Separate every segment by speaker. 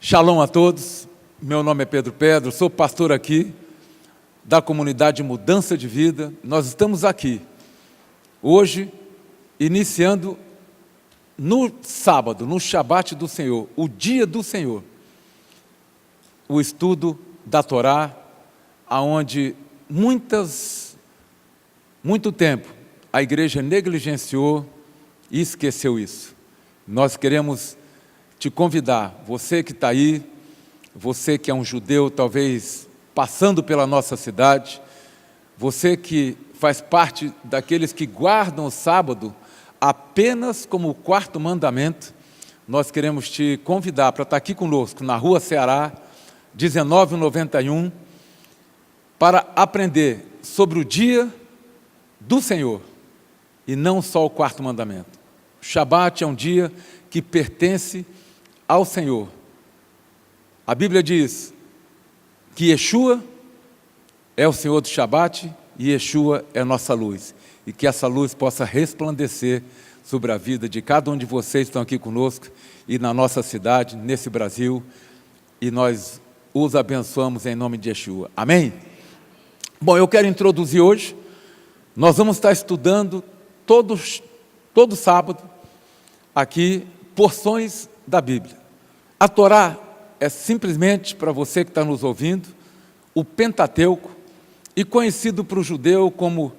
Speaker 1: Shalom a todos, meu nome é Pedro, sou pastor aqui da comunidade Mudança de Vida. Nós estamos aqui hoje, iniciando no sábado, no Shabat do Senhor, o dia do Senhor, o estudo da Torá, aonde muito tempo a igreja negligenciou e esqueceu isso. Nós queremos te convidar, você que está aí, você que é um judeu, talvez passando pela nossa cidade, você que faz parte daqueles que guardam o sábado apenas como o quarto mandamento, nós queremos te convidar para estar aqui conosco na Rua Ceará, 1991, para aprender sobre o dia do Senhor e não só o quarto mandamento. O Shabat é um dia que pertence ao Senhor. A Bíblia diz que Yeshua é o Senhor do Shabat e Yeshua é a nossa luz. E que essa luz possa resplandecer sobre a vida de cada um de vocês que estão aqui conosco e na nossa cidade, nesse Brasil. E nós os abençoamos em nome de Yeshua. Amém? Bom, eu quero introduzir hoje, nós vamos estar estudando todo sábado aqui porções da Bíblia. A Torá é simplesmente, para você que está nos ouvindo, o Pentateuco, e conhecido para o judeu como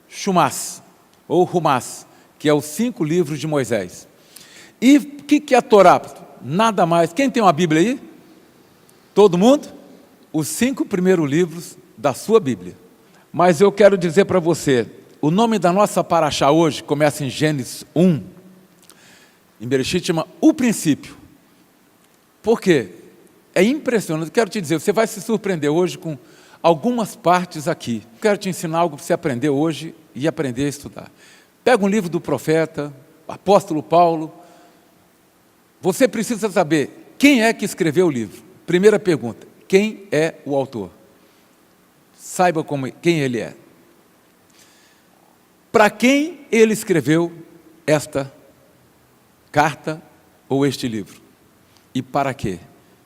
Speaker 1: Shumas, ou Humás, que é os 5 livros de Moisés. E o que é a Torá? Nada mais. Quem tem uma Bíblia aí? Todo mundo? Os 5 primeiros livros da sua Bíblia. Mas eu quero dizer para você, o nome da nossa paraxá hoje começa em Gênesis 1, em Bereshit chama o princípio. Por quê? É impressionante. Quero te dizer, você vai se surpreender hoje com algumas partes aqui. Quero te ensinar algo para você aprender hoje e aprender a estudar. Pega um livro do profeta, apóstolo Paulo. Você precisa saber quem é que escreveu o livro. Primeira pergunta, quem é o autor? Saiba quem ele é. Para quem ele escreveu esta carta ou este livro? E para quê?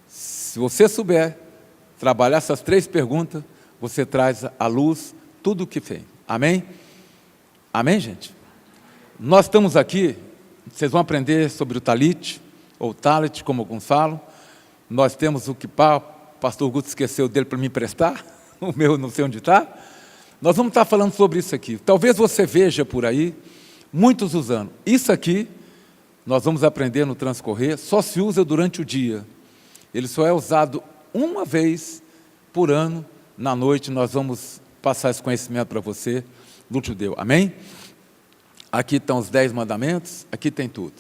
Speaker 1: Se você souber trabalhar essas 3 perguntas, você traz à luz tudo o que fez. Amém? Amém, gente? Nós estamos aqui, vocês vão aprender sobre o talit, ou talit, como alguns falam. Nós temos o kippah, o pastor Guto esqueceu dele para me emprestar, o meu não sei onde está. Nós vamos estar falando sobre isso aqui. Talvez você veja por aí, muitos usando. Isso aqui, nós vamos aprender no transcorrer, só se usa durante o dia. Ele só é usado uma vez por ano, na noite nós vamos passar esse conhecimento para você, do judeu. Amém? Aqui estão os 10 mandamentos, aqui tem tudo.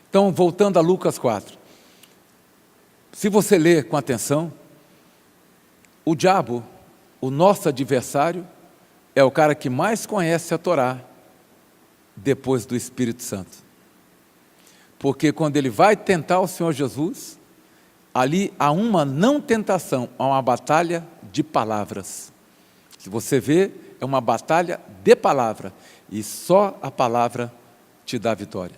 Speaker 1: Então, voltando a Lucas 4. Se você ler com atenção, o diabo, o nosso adversário, é o cara que mais conhece a Torá, depois do Espírito Santo. Porque quando ele vai tentar o Senhor Jesus, ali há uma não tentação, há uma batalha de palavras. Se você vê, é uma batalha de palavra, e só a palavra te dá vitória.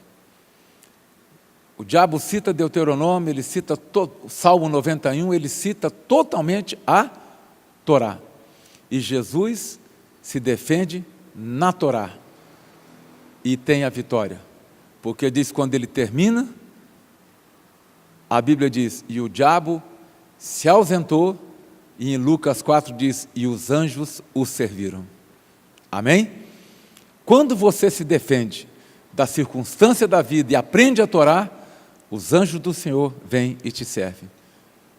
Speaker 1: O diabo cita Deuteronômio, ele cita Salmo 91, ele cita totalmente a Torá. E Jesus se defende na Torá e tem a vitória. Porque diz, quando ele termina, a Bíblia diz, e o diabo se ausentou, e em Lucas 4 diz, e os anjos o serviram. Amém? Quando você se defende da circunstância da vida e aprende a Torá, os anjos do Senhor vêm e te servem.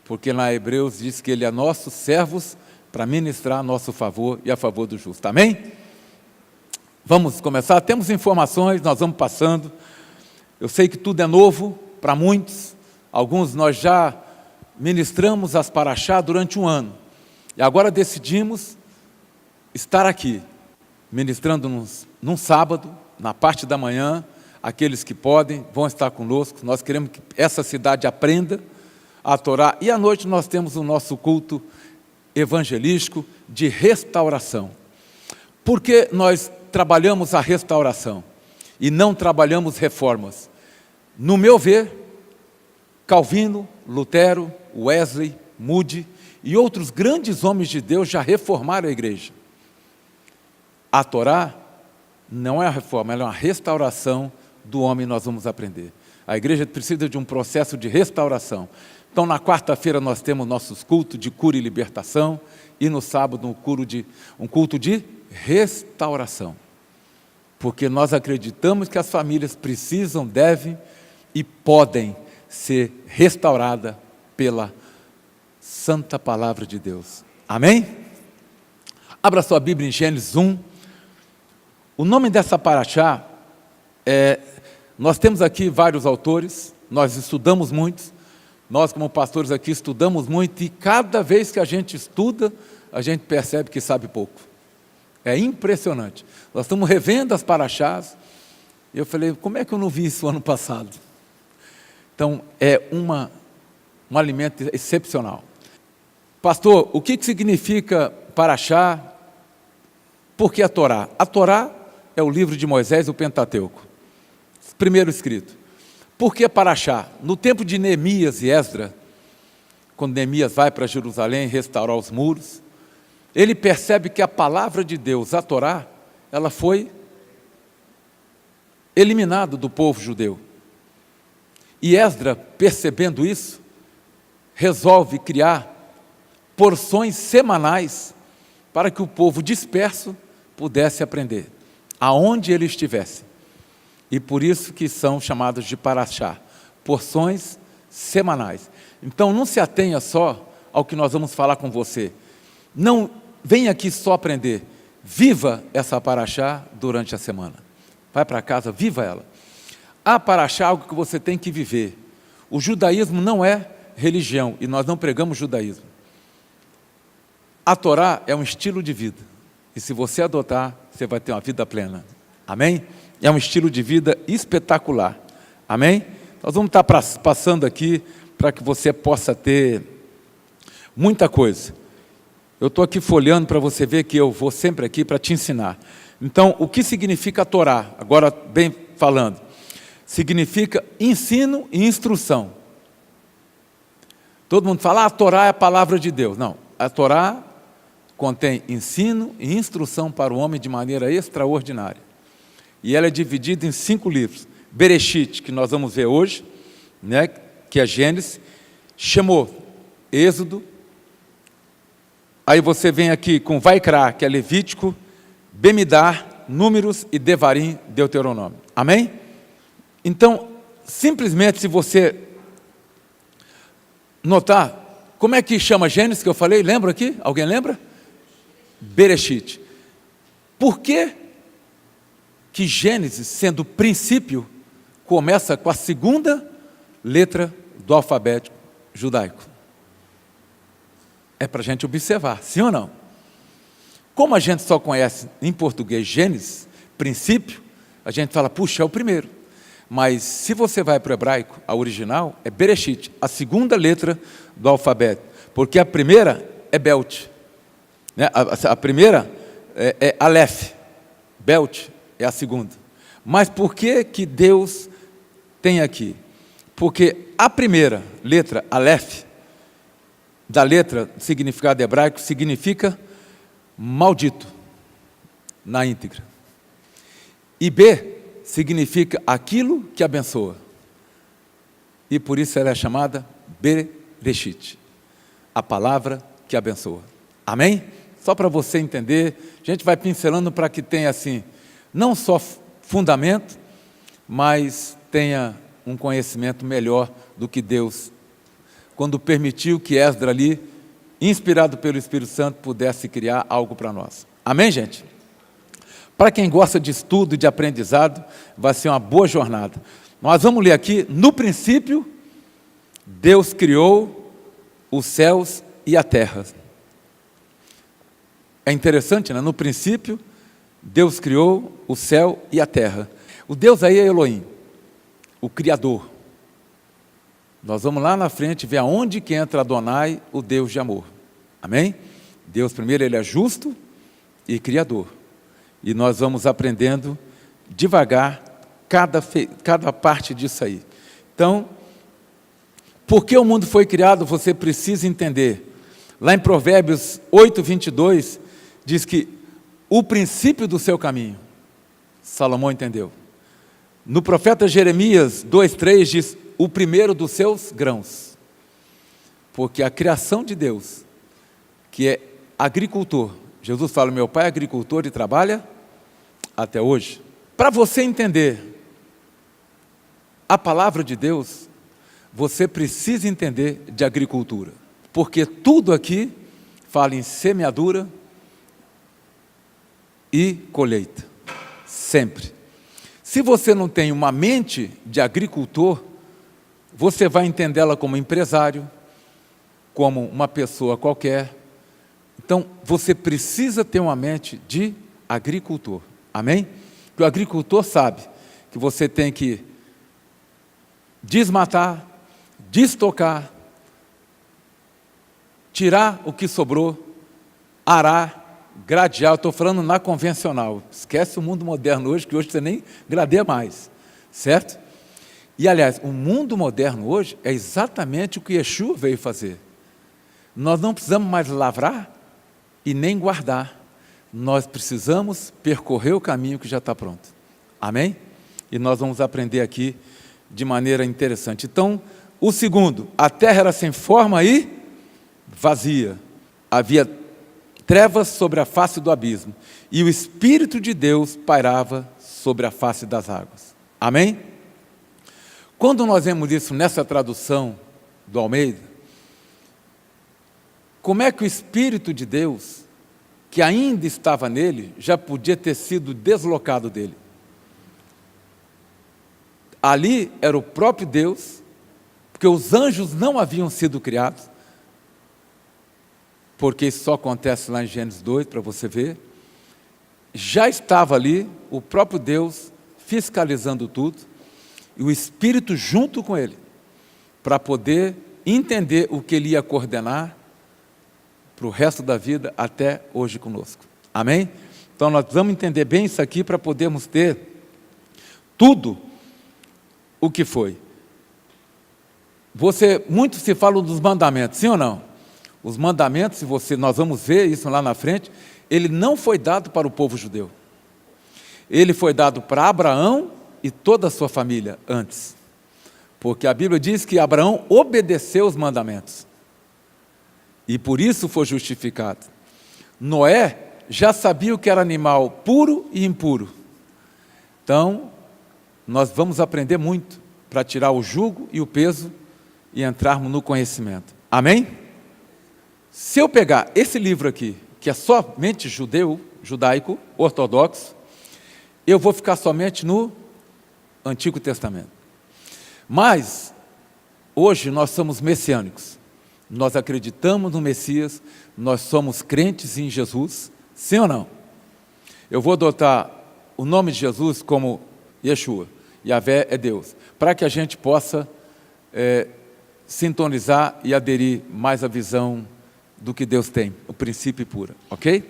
Speaker 1: Porque lá em Hebreus diz que ele é nossos servos para ministrar a nosso favor e a favor do justo. Amém? Vamos começar? Temos informações, nós vamos passando. Eu sei que tudo é novo para muitos. Alguns nós já ministramos as paraxá durante um ano. E agora decidimos estar aqui, ministrando num sábado, na parte da manhã. Aqueles que podem vão estar conosco. Nós queremos que essa cidade aprenda a Torá. E à noite nós temos o nosso culto evangelístico de restauração. Por que nós trabalhamos a restauração e não trabalhamos reformas? No meu ver, Calvino, Lutero, Wesley, Moody e outros grandes homens de Deus já reformaram a igreja. A Torá não é a reforma, ela é uma restauração do homem, nós vamos aprender. A igreja precisa de um processo de restauração. Então, na quarta-feira nós temos nossos cultos de cura e libertação, e no sábado um culto de restauração. Porque nós acreditamos que as famílias precisam, devem e podem ser restauradas pela santa palavra de Deus. Amém? Abra sua Bíblia em Gênesis 1. O nome dessa paraxá, nós temos aqui vários autores, nós estudamos muitos, nós como pastores aqui estudamos muito, e cada vez que a gente estuda, a gente percebe que sabe pouco. É impressionante. Nós estamos revendo as paraxás, e eu falei, como é que eu não vi isso ano passado? Então, é um alimento excepcional. Pastor, o que significa paraxá? Por que a Torá? A Torá é o livro de Moisés, o Pentateuco, primeiro escrito. Por que paraxá? No tempo de Neemias e Esdra, quando Neemias vai para Jerusalém restaurar os muros, ele percebe que a palavra de Deus, a Torá, ela foi eliminada do povo judeu. E Esdra, percebendo isso, resolve criar porções semanais para que o povo disperso pudesse aprender, aonde ele estivesse. E por isso que são chamados de paraxá, porções semanais. Então não se atenha só ao que nós vamos falar com você. Não venha aqui só aprender. Viva essa paraxá durante a semana. Vai para casa, viva ela. A paraxá é algo que você tem que viver. O judaísmo não é religião, e nós não pregamos judaísmo. A Torá é um estilo de vida. E se você adotar, você vai ter uma vida plena. Amém? É um estilo de vida espetacular. Amém? Nós vamos estar passando aqui para que você possa ter muita coisa. Eu estou aqui folheando para você ver que eu vou sempre aqui para te ensinar. Então, o que significa a Torá? Agora, bem falando. Significa ensino e instrução. Todo mundo fala, a Torá é a palavra de Deus. Não, a Torá contém ensino e instrução para o homem de maneira extraordinária. E ela é dividida em 5 livros. Bereshit, que nós vamos ver hoje, né, que é Gênesis, Shemot, Êxodo. Aí você vem aqui com Vaikra, que é Levítico, Bemidar, Números e Devarim, Deuteronômio. Amém? Então, simplesmente se você notar, como é que chama Gênesis que eu falei? Lembra aqui? Alguém lembra? Bereshit. Por que Gênesis, sendo princípio, começa com a segunda letra do alfabeto judaico? É para a gente observar, sim ou não? Como a gente só conhece em português Gênesis, princípio, a gente fala, puxa, é o primeiro. Mas se você vai para o hebraico, a original é Bereshit, a segunda letra do alfabeto. Porque a primeira é Belt. Né? A primeira é Aleph. Belt é a segunda. Mas por que Deus tem aqui? Porque a primeira letra, Aleph, da letra, significado hebraico, significa maldito, na íntegra. E B significa aquilo que abençoa. E por isso ela é chamada Bereshit, a palavra que abençoa. Amém? Só para você entender, a gente vai pincelando para que tenha assim, não só fundamento, mas tenha um conhecimento melhor do que Deus, quando permitiu que Esdra ali, inspirado pelo Espírito Santo, pudesse criar algo para nós. Amém, gente? Para quem gosta de estudo e de aprendizado, vai ser uma boa jornada. Nós vamos ler aqui, no princípio, Deus criou os céus e a terra. É interessante, né? No princípio, Deus criou o céu e a terra. O Deus aí é Elohim, o Criador. Nós vamos lá na frente ver aonde que entra Adonai, o Deus de amor. Amém? Deus, primeiro, Ele é justo e Criador. E nós vamos aprendendo devagar cada parte disso aí. Então, Porque o mundo foi criado, você precisa entender. Lá em Provérbios 8:22, diz que o princípio do seu caminho, Salomão entendeu. No profeta Jeremias 2:3 diz, o primeiro dos seus grãos. Porque a criação de Deus, que é agricultor, Jesus fala, meu pai é agricultor e trabalha até hoje. Para você entender a palavra de Deus, você precisa entender de agricultura. Porque tudo aqui fala em semeadura e colheita. Sempre. Se você não tem uma mente de agricultor, você vai entendê-la como empresário, como uma pessoa qualquer. Então, você precisa ter uma mente de agricultor. Amém? Porque o agricultor sabe que você tem que desmatar, destocar, tirar o que sobrou, arar, gradear. Eu estou falando na convencional. Esquece o mundo moderno hoje, que hoje você nem gradeia mais. Certo? E, aliás, o mundo moderno hoje é exatamente o que Yeshua veio fazer. Nós não precisamos mais lavrar e nem guardar. Nós precisamos percorrer o caminho que já está pronto. Amém? E nós vamos aprender aqui de maneira interessante. Então, o segundo, a terra era sem forma e vazia. Havia trevas sobre a face do abismo. E o Espírito de Deus pairava sobre a face das águas. Amém? Quando nós vemos isso nessa tradução do Almeida, como é que o Espírito de Deus, que ainda estava nele, já podia ter sido deslocado dele? Ali era o próprio Deus, porque os anjos não haviam sido criados, porque isso só acontece lá em Gênesis 2, para você ver. Já estava ali o próprio Deus fiscalizando tudo, e o Espírito junto com ele, para poder entender o que ele ia coordenar para o resto da vida até hoje conosco. Amém? Então nós vamos entender bem isso aqui para podermos ter tudo o que foi. Muito se fala dos mandamentos, sim ou não? Os mandamentos, nós vamos ver isso lá na frente, ele não foi dado para o povo judeu. Ele foi dado para Abraão e toda a sua família antes. Porque a Bíblia diz que Abraão obedeceu os mandamentos. E por isso foi justificado. Noé já sabia o que era animal puro e impuro. Então, nós vamos aprender muito para tirar o jugo e o peso e entrarmos no conhecimento. Amém? Se eu pegar esse livro aqui, que é somente judaico, ortodoxo, eu vou ficar somente no Antigo Testamento. Mas, hoje nós somos messiânicos. Nós acreditamos no Messias, nós somos crentes em Jesus, sim ou não? Eu vou adotar o nome de Jesus como Yeshua, Yahvé é Deus, para que a gente possa sintonizar e aderir mais à visão do que Deus tem, o princípio puro, ok?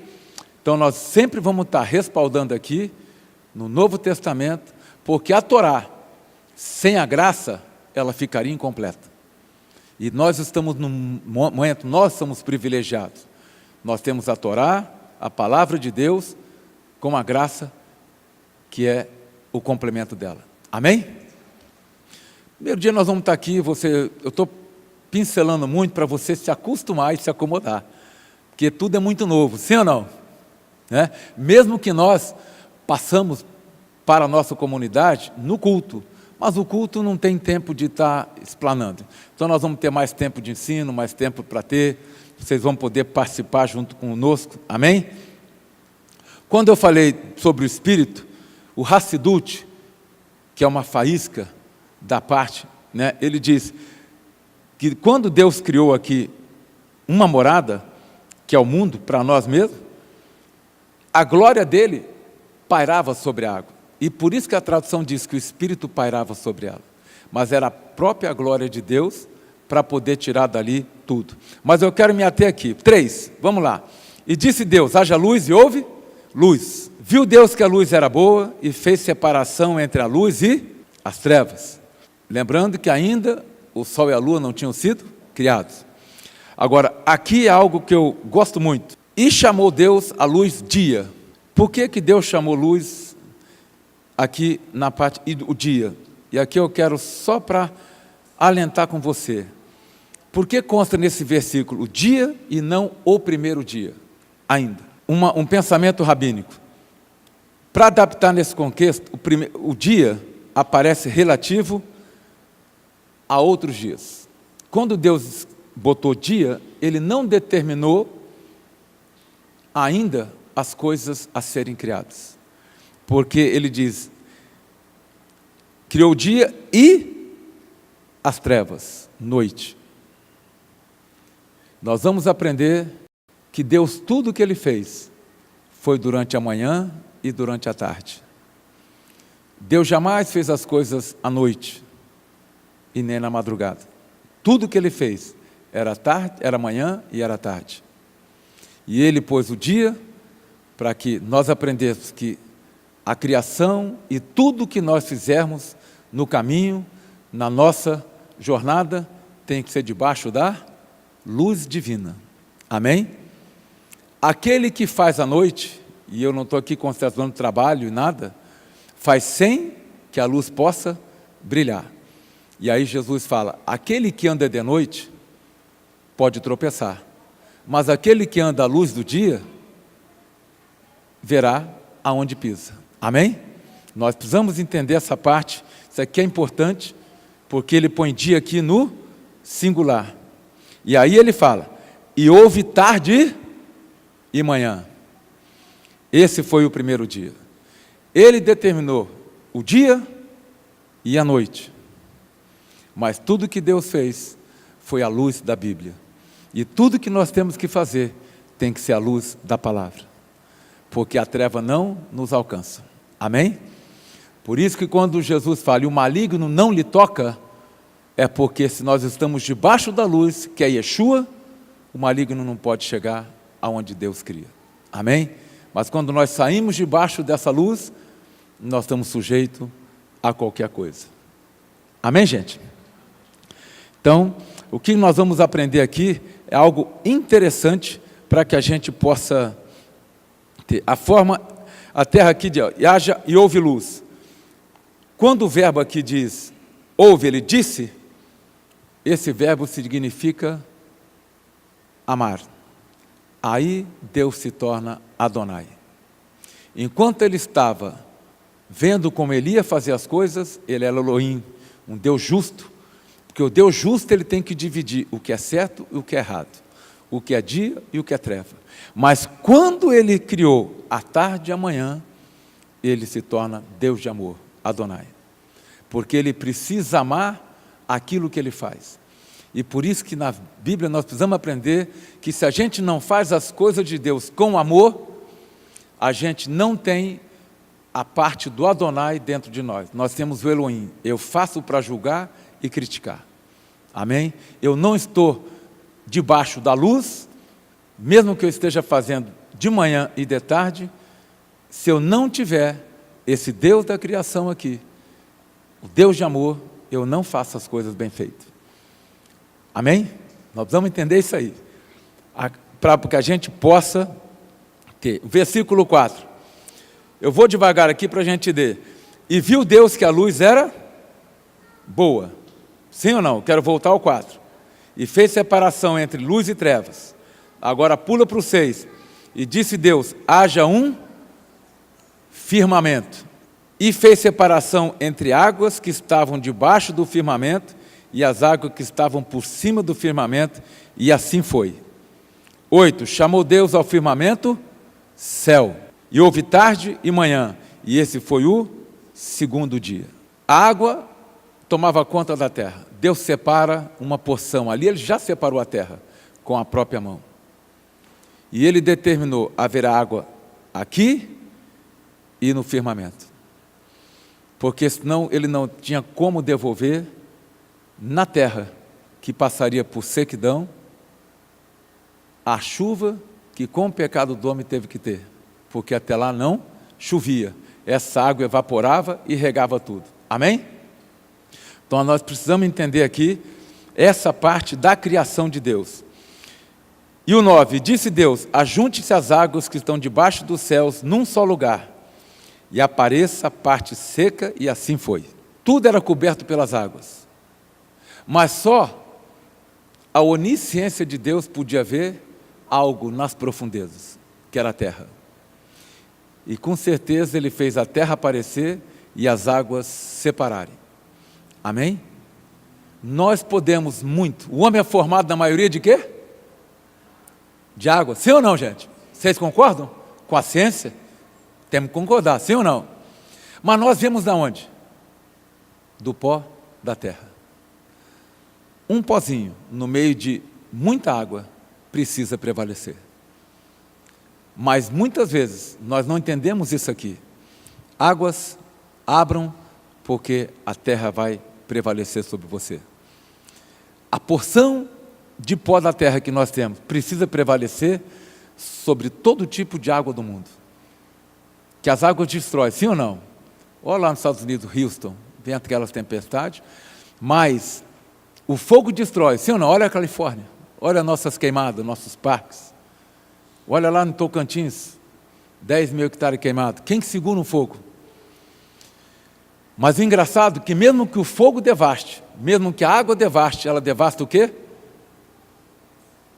Speaker 1: Então nós sempre vamos estar respaldando aqui, no Novo Testamento, porque a Torá, sem a graça, ela ficaria incompleta. E nós estamos num momento, nós somos privilegiados. Nós temos a Torá, a palavra de Deus, com a graça, que é o complemento dela. Amém? Primeiro dia nós vamos estar aqui, eu estou pincelando muito para você se acostumar e se acomodar. Porque tudo é muito novo, sim ou não? Né? Mesmo que nós passamos para a nossa comunidade no culto, mas o culto não tem tempo de estar explanando. Então nós vamos ter mais tempo de ensino, mais tempo para ter, vocês vão poder participar junto conosco, amém? Quando eu falei sobre o Espírito, o Hassidut, que é uma faísca da parte, né, ele diz que quando Deus criou aqui uma morada, que é o mundo, para nós mesmos, a glória dele pairava sobre a água. E por isso que a tradução diz que o Espírito pairava sobre ela. Mas era a própria glória de Deus para poder tirar dali tudo. Mas eu quero me ater aqui. 3, vamos lá. E disse Deus, haja luz e houve luz. Viu Deus que a luz era boa e fez separação entre a luz e as trevas. Lembrando que ainda o sol e a lua não tinham sido criados. Agora, aqui é algo que eu gosto muito. E chamou Deus a luz dia. Por que Deus chamou luz aqui na parte do dia? E aqui eu quero só para alentar com você. Por que consta nesse versículo o dia e não o primeiro dia? Ainda. Um pensamento rabínico. Para adaptar nesse contexto, o dia aparece relativo a outros dias. Quando Deus botou dia, Ele não determinou ainda as coisas a serem criadas. Porque Ele diz, criou o dia e as trevas, noite. Nós vamos aprender que Deus, tudo o que Ele fez, foi durante a manhã e durante a tarde. Deus jamais fez as coisas à noite e nem na madrugada. Tudo o que Ele fez era tarde, era manhã e era tarde. E Ele pôs o dia para que nós aprendêssemos que a criação e tudo o que nós fizermos no caminho, na nossa jornada, tem que ser debaixo da luz divina. Amém? Aquele que faz à noite, e eu não estou aqui constatando trabalho e nada, faz sem que a luz possa brilhar. E aí Jesus fala, aquele que anda de noite pode tropeçar, mas aquele que anda à luz do dia, verá aonde pisa. Amém? Nós precisamos entender essa parte, isso aqui é importante, porque ele põe dia aqui no singular. E aí ele fala, e houve tarde e manhã. Esse foi o primeiro dia. Ele determinou o dia e a noite. Mas tudo que Deus fez foi à luz da Bíblia. E tudo que nós temos que fazer tem que ser à luz da palavra. Porque a treva não nos alcança. Amém? Por isso que quando Jesus fala, e o maligno não lhe toca, é porque se nós estamos debaixo da luz, que é Yeshua, o maligno não pode chegar aonde Deus cria. Amém? Mas quando nós saímos debaixo dessa luz, nós estamos sujeitos a qualquer coisa. Amém, gente? Então, o que nós vamos aprender aqui é algo interessante para que a gente possa ter. A terra aqui diz, haja e houve luz. Quando o verbo aqui diz, houve, ele disse, esse verbo significa amar. Aí Deus se torna Adonai. Enquanto ele estava vendo como ele ia fazer as coisas, ele era Elohim, um Deus justo, porque o Deus justo ele tem que dividir o que é certo e o que é errado, o que é dia e o que é treva. Mas quando ele criou a tarde e a manhã, ele se torna Deus de amor, Adonai, porque ele precisa amar aquilo que ele faz. E por isso que na Bíblia nós precisamos aprender que se a gente não faz as coisas de Deus com amor, a gente não tem a parte do Adonai dentro de nós. Nós temos o Elohim. Eu faço para julgar e criticar. Amém? Eu não estou debaixo da luz, mesmo que eu esteja fazendo de manhã e de tarde, se eu não tiver esse Deus da criação aqui, o Deus de amor, eu não faço as coisas bem feitas. Amém? Nós precisamos entender isso aí, para que a gente possa ter. Versículo 4. Eu vou devagar aqui para a gente ler. E viu Deus que a luz era boa. Sim ou não? Quero voltar ao 4. E fez separação entre luz e trevas. Agora pula para o 6. E disse Deus, haja um firmamento. E fez separação entre águas que estavam debaixo do firmamento e as águas que estavam por cima do firmamento, e assim foi. 8. Chamou Deus ao firmamento céu. E houve tarde e manhã, e esse foi o segundo dia. A água tomava conta da terra. Deus separa uma porção. Ali ele já separou a terra com a própria mão. E ele determinou, haverá água aqui e no firmamento. Porque senão ele não tinha como devolver na terra, que passaria por sequidão, a chuva que com o pecado do homem teve que ter. Porque até lá não chovia. Essa água evaporava e regava tudo. Amém? Então nós precisamos entender aqui essa parte da criação de Deus. E o 9, disse Deus, ajunte-se as águas que estão debaixo dos céus num só lugar, e apareça a parte seca, e assim foi. Tudo era coberto pelas águas, mas só a onisciência de Deus podia ver algo nas profundezas, que era a terra. E com certeza Ele fez a terra aparecer e as águas separarem. Amém? Nós podemos muito. O homem é formado na maioria de quê? De água. Sim ou não, gente? Vocês concordam com a ciência? Temos que concordar, sim ou não? Mas nós viemos de onde? Do pó da terra. Um pozinho no meio de muita água precisa prevalecer. Mas muitas vezes nós não entendemos isso aqui. Águas abram porque a terra vai prevalecer sobre você. A porção de pó da terra que nós temos precisa prevalecer sobre todo tipo de água do mundo. Que as águas destroem, sim ou não? Olha lá nos Estados Unidos, Houston, vem aquelas tempestades, mas o fogo destrói, sim ou não? Olha a Califórnia, olha nossas queimadas, nossos parques. Olha lá no Tocantins, 10 mil hectares queimados. Quem segura um fogo? Mas o engraçado é que mesmo que o fogo devaste, mesmo que a água devaste, ela devasta o quê?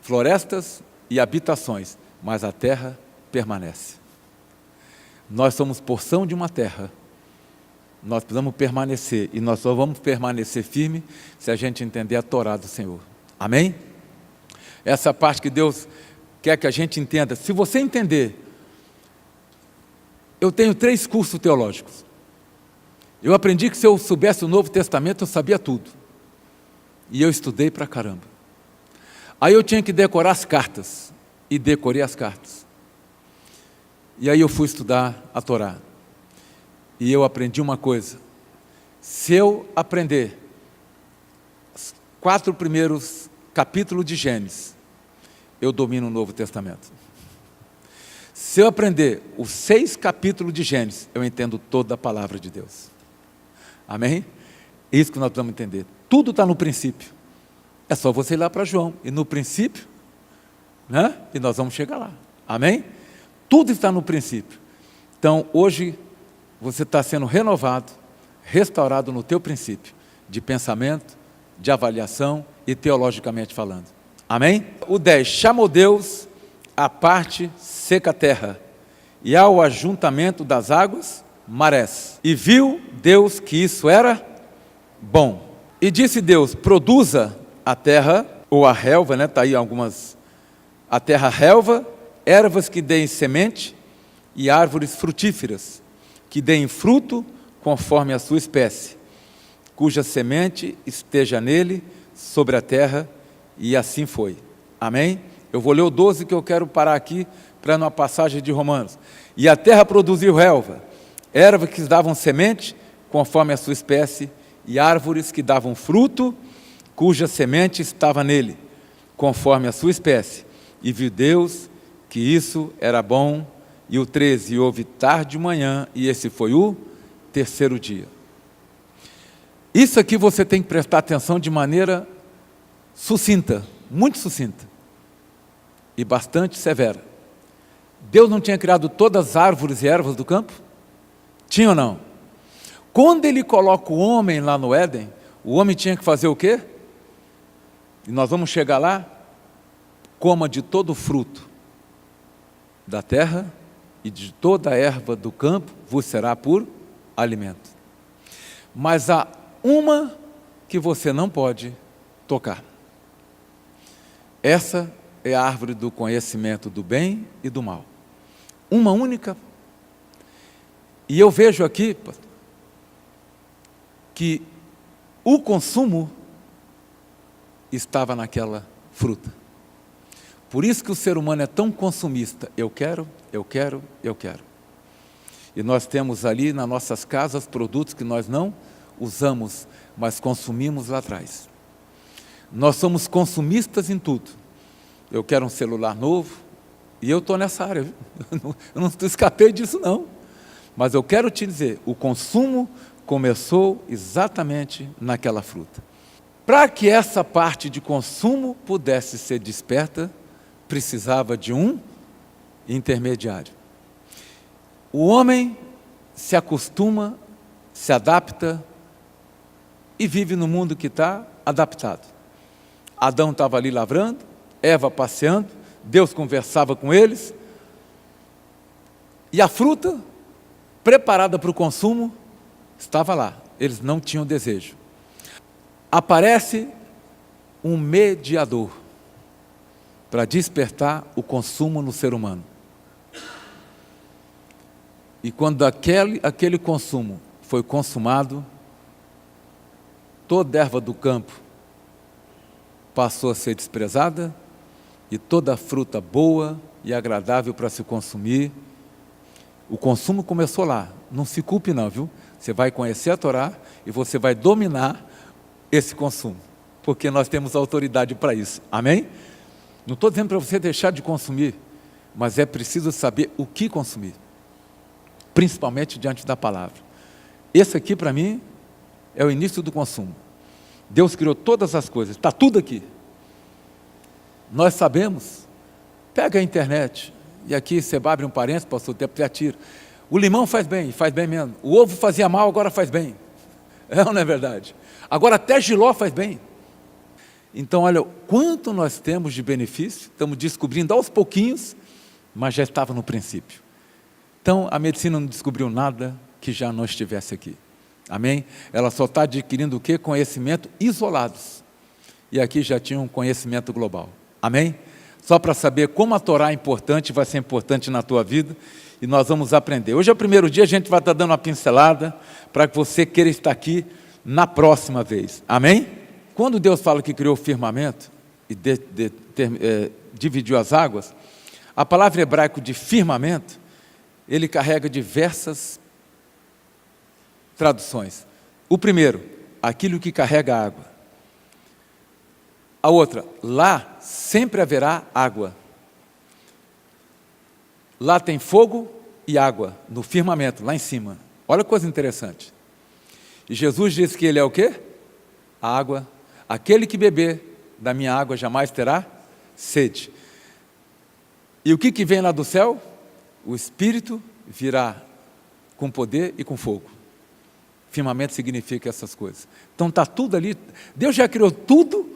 Speaker 1: Florestas e habitações, mas a terra permanece. Nós somos porção de uma terra. Nós precisamos permanecer, e nós só vamos permanecer firme se a gente entender a Torá do Senhor. Amém? Essa parte que Deus quer que a gente entenda. Se você entender, eu tenho 3 cursos teológicos. Eu aprendi que se eu soubesse o Novo Testamento, eu sabia tudo. E eu estudei pra caramba. Aí eu tinha que decorar as cartas, e decorei as cartas. E aí eu fui estudar a Torá. E eu aprendi uma coisa. Se eu aprender os 4 primeiros capítulos de Gênesis, eu domino o Novo Testamento. Se eu aprender os 6 capítulos de Gênesis, eu entendo toda a palavra de Deus. Amém? É isso que nós precisamos entender. Tudo está no princípio. É só você ir lá para João. E no princípio, né? E nós vamos chegar lá. Amém? Tudo está no princípio. Então, hoje, você está sendo renovado, restaurado no teu princípio de pensamento, de avaliação e teologicamente falando. Amém? O 10, chamou Deus a parte seca terra, e ao ajuntamento das águas, marés. E viu Deus que isso era bom. E disse Deus, produza a terra, ou a relva, né? Está aí algumas, a terra relva, ervas que deem semente, e árvores frutíferas, que deem fruto conforme a sua espécie, cuja semente esteja nele, sobre a terra, e assim foi. Amém? Eu vou ler o 12 que eu quero parar aqui, para uma passagem de Romanos. E a terra produziu relva, ervas que davam semente, conforme a sua espécie, e árvores que davam fruto, cuja semente estava nele, conforme a sua espécie. E viu Deus que isso era bom. E o 13, houve tarde e manhã, e esse foi o 3º dia. Isso aqui você tem que prestar atenção de maneira sucinta, muito sucinta, e bastante severa. Deus não tinha criado todas as árvores e ervas do campo? Tinha ou não? Quando Ele coloca o homem lá no Éden, o homem tinha que fazer o quê? E nós vamos chegar lá, coma de todo o fruto da terra, e de toda a erva do campo vos será por alimento. Mas há uma que você não pode tocar. Essa é a árvore do conhecimento do bem e do mal. Uma única. E eu vejo aqui que o consumo estava naquela fruta. Por isso que o ser humano é tão consumista. Eu quero, eu quero, eu quero. E nós temos ali nas nossas casas produtos que nós não usamos, mas consumimos lá atrás. Nós somos consumistas em tudo. Eu quero um celular novo, e eu estou nessa área. Eu não escapei disso não. Mas eu quero te dizer, o consumo começou exatamente naquela fruta. Para que essa parte de consumo pudesse ser desperta, precisava de um intermediário. O homem se acostuma, se adapta e vive no mundo que está adaptado. Adão estava ali lavrando, Eva passeando, Deus conversava com eles, e a fruta, preparada para o consumo, estava lá. Eles não tinham desejo. Aparece um mediador para despertar o consumo no ser humano. E quando aquele consumo foi consumado, toda erva do campo passou a ser desprezada e toda fruta boa e agradável para se consumir. O consumo começou lá. Não se culpe não, viu? Você vai conhecer a Torá e você vai dominar esse consumo, porque nós temos autoridade para isso. Amém? Não estou dizendo para você deixar de consumir, mas é preciso saber o que consumir, principalmente diante da palavra. Esse aqui, para mim, é o início do consumo. Deus criou todas as coisas, está tudo aqui. Nós sabemos, pega a internet, e aqui você abre um parênteses, pastor, até tira. O limão faz bem mesmo. O ovo fazia mal, agora faz bem. É ou não é verdade? Agora até jiló faz bem. Então, olha, quanto nós temos de benefício, estamos descobrindo aos pouquinhos, mas já estava no princípio. Então, a medicina não descobriu nada que já não estivesse aqui. Amém? Ela só está adquirindo o quê? Conhecimento isolados. E aqui já tinha um conhecimento global. Amém? Só para saber como a Torá é importante, vai ser importante na tua vida, e nós vamos aprender. Hoje é o primeiro dia, a gente vai estar dando uma pincelada, para que você queira estar aqui na próxima vez. Amém? Quando Deus fala que criou o firmamento, e dividiu as águas, a palavra hebraica de firmamento, ele carrega diversas traduções. O primeiro, aquilo que carrega a água. A outra, lá sempre haverá água. Lá tem fogo e água, no firmamento, lá em cima. Olha que coisa interessante. E Jesus disse que ele é o quê? A água. Aquele que beber da minha água jamais terá sede. E o que vem lá do céu? O Espírito virá com poder e com fogo. Firmamento significa essas coisas. Então está tudo ali. Deus já criou tudo.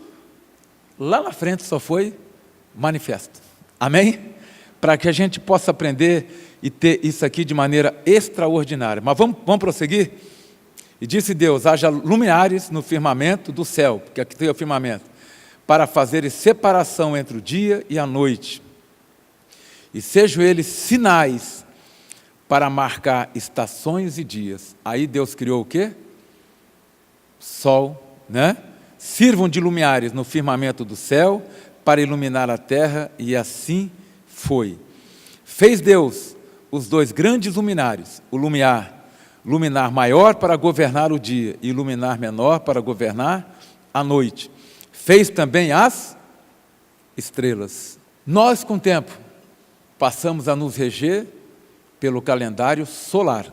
Speaker 1: Lá na frente só foi manifesto. Amém? Para que a gente possa aprender e ter isso aqui de maneira extraordinária. Mas vamos prosseguir? E disse Deus, haja luminares no firmamento do céu, porque aqui tem o firmamento, para fazer separação entre o dia e a noite. E sejam eles sinais para marcar estações e dias. Aí Deus criou o quê? Sol, né? Sirvam de luminares no firmamento do céu, para iluminar a terra, e assim foi. Fez Deus os dois grandes luminares, o luminar maior para governar o dia, e luminar menor para governar a noite. Fez também as estrelas. Nós, com o tempo, passamos a nos reger pelo calendário solar.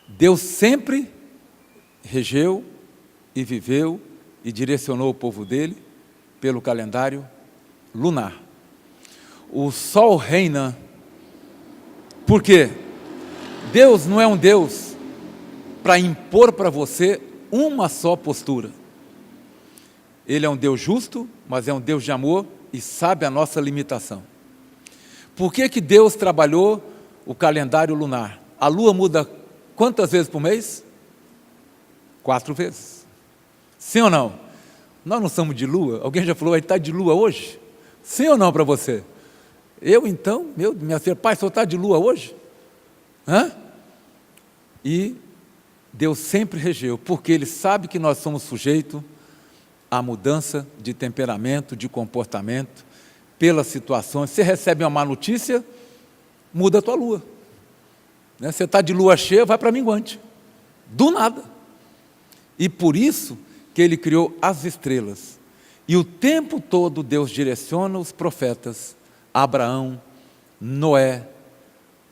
Speaker 1: Deus sempre regeu e viveu e direcionou o povo dele pelo calendário lunar. O sol reina. Por quê? Deus não é um Deus para impor para você uma só postura. Ele é um Deus justo, mas é um Deus de amor e sabe a nossa limitação. Por que Deus trabalhou o calendário lunar? A lua muda quantas vezes por mês? 4 vezes. Sim ou não? Nós não somos de lua? Alguém já falou, vai estar de lua hoje? Sim ou não para você? Eu então, minha filha, pai, só está de lua hoje? Hã? E Deus sempre regeu, porque Ele sabe que nós somos sujeitos à mudança de temperamento, de comportamento, pelas situações. Você recebe uma má notícia, muda a tua lua. Né? Você está de lua cheia, vai para minguante. Do nada. E por isso que Ele criou as estrelas. E o tempo todo Deus direciona os profetas, Abraão, Noé,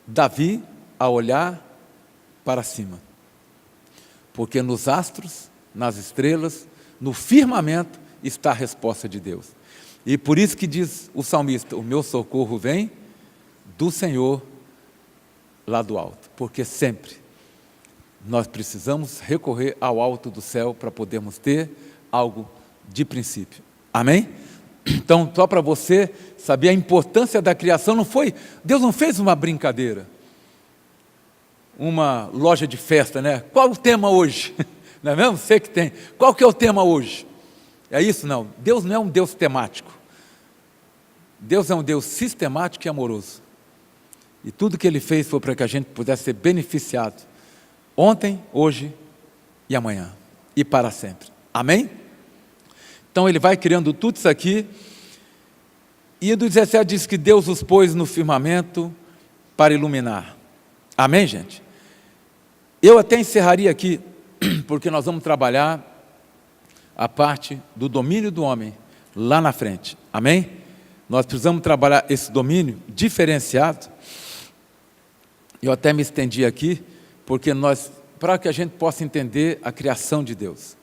Speaker 1: Davi, a olhar para cima. Porque nos astros, nas estrelas, no firmamento está a resposta de Deus. E por isso que diz o salmista, o meu socorro vem do Senhor lá do alto, porque sempre nós precisamos recorrer ao alto do céu para podermos ter algo de princípio. Amém? Então, só para você saber a importância da criação, Deus não fez uma brincadeira, uma loja de festa, né? Qual o tema hoje? Não é mesmo? Você que tem. Qual que é o tema hoje? É isso? Não. Deus não é um Deus temático. Deus é um Deus sistemático e amoroso. E tudo que Ele fez foi para que a gente pudesse ser beneficiado ontem, hoje e amanhã. E para sempre. Amém? Então Ele vai criando tudo isso aqui. E do 17 diz que Deus os pôs no firmamento para iluminar. Amém, gente? Eu até encerraria aqui, porque nós vamos trabalhar a parte do domínio do homem lá na frente. Amém? Nós precisamos trabalhar esse domínio diferenciado. Eu até me estendi aqui, porque para que a gente possa entender a criação de Deus.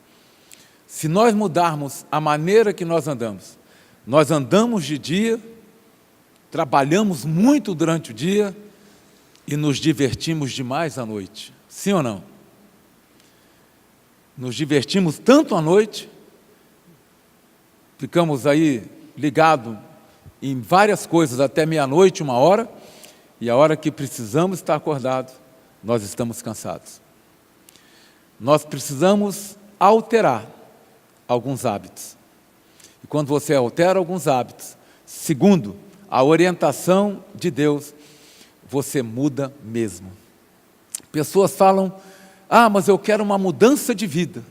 Speaker 1: Se nós mudarmos a maneira que nós andamos de dia, trabalhamos muito durante o dia e nos divertimos demais à noite. Sim ou não? Nos divertimos tanto à noite, ficamos aí ligados em várias coisas até meia-noite, 1h, e a hora que precisamos estar acordados, nós estamos cansados. Nós precisamos alterar alguns hábitos. E quando você altera alguns hábitos, segundo a orientação de Deus, você muda mesmo. Pessoas falam, mas eu quero uma mudança de vida,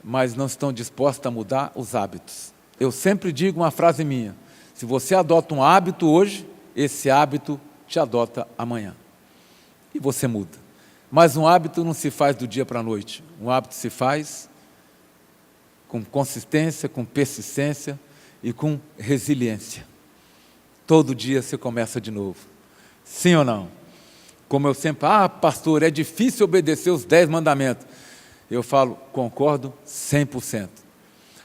Speaker 1: mas não estão dispostas a mudar os hábitos. Eu sempre digo uma frase minha, se você adota um hábito hoje, esse hábito te adota amanhã. E você muda. Mas um hábito não se faz do dia para a noite. Um hábito se faz com consistência, com persistência e com resiliência. Todo dia você começa de novo. Sim ou não? Como eu sempre, pastor, é difícil obedecer os 10 mandamentos. Eu falo, concordo 100%.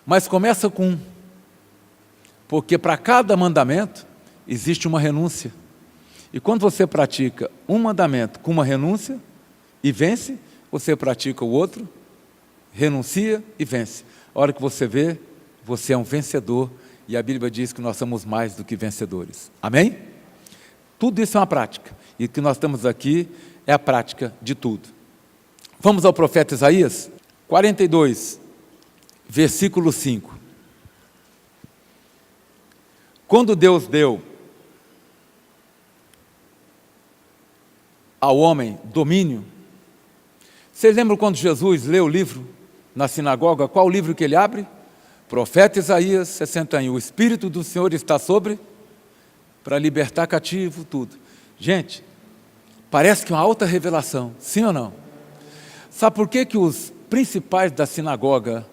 Speaker 1: Mas começa com um. Porque para cada mandamento existe uma renúncia. E quando você pratica um mandamento com uma renúncia e vence, você pratica o outro, renuncia e vence. A hora que você vê, você é um vencedor. E a Bíblia diz que nós somos mais do que vencedores. Amém? Tudo isso é uma prática. E o que nós estamos aqui é a prática de tudo. Vamos ao profeta Isaías, 42, versículo 5. Quando Deus deu ao homem domínio, vocês lembram quando Jesus lê o livro na sinagoga, qual o livro que ele abre? Profeta Isaías 61, o Espírito do Senhor está sobre, para libertar cativo, tudo. Gente, parece que é uma alta revelação, sim ou não? Sabe por que os principais da sinagoga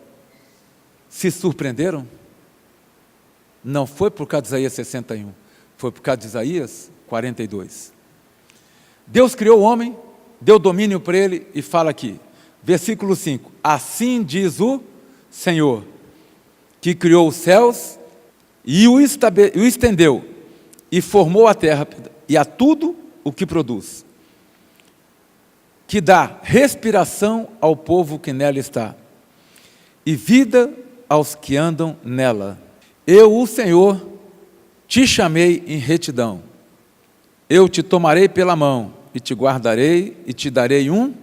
Speaker 1: se surpreenderam? Não foi por causa de Isaías 61, foi por causa de Isaías 42. Deus criou o homem, deu domínio para ele e fala aqui, versículo 5, assim diz o Senhor, que criou os céus e o estendeu, e formou a terra e a tudo o que produz, que dá respiração ao povo que nela está, e vida aos que andam nela. Eu, o Senhor, te chamei em retidão, eu te tomarei pela mão, e te guardarei, e te darei um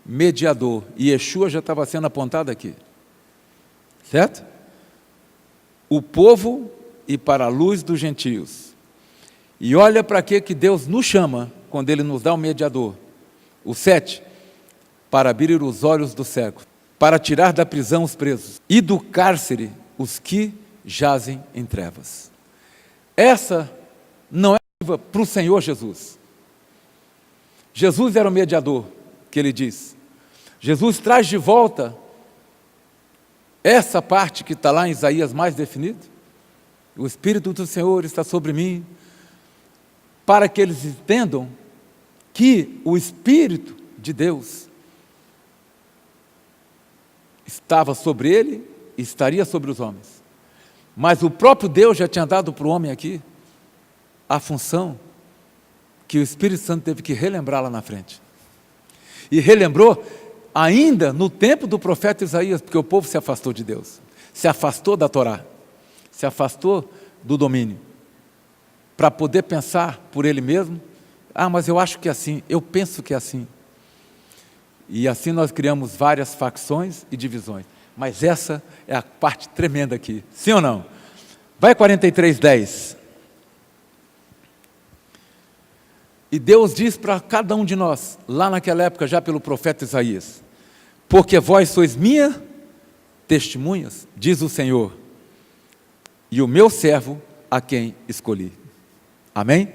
Speaker 1: mediador. E Yeshua já estava sendo apontado aqui, certo? O povo e para a luz dos gentios. E olha para que Deus nos chama, quando Ele nos dá um mediador. O 7, para abrir os olhos dos cegos, para tirar da prisão os presos, e do cárcere os que jazem em trevas. Essa não é para o Senhor Jesus. Jesus era o mediador, que ele diz. Jesus traz de volta essa parte que está lá em Isaías mais definido. O Espírito do Senhor está sobre mim, para que eles entendam que o Espírito de Deus estava sobre ele e estaria sobre os homens. Mas o próprio Deus já tinha dado para o homem aqui a função que o Espírito Santo teve que relembrar lá na frente. E relembrou ainda no tempo do profeta Isaías, porque o povo se afastou de Deus, se afastou da Torá, se afastou do domínio, para poder pensar por ele mesmo. Mas eu acho que é assim, eu penso que é assim. E assim nós criamos várias facções e divisões. Mas essa é a parte tremenda aqui, sim ou não? Vai 43:10. E Deus diz para cada um de nós, lá naquela época, já pelo profeta Isaías: porque vós sois minhas testemunhas, diz o Senhor, e o meu servo a quem escolhi. Amém?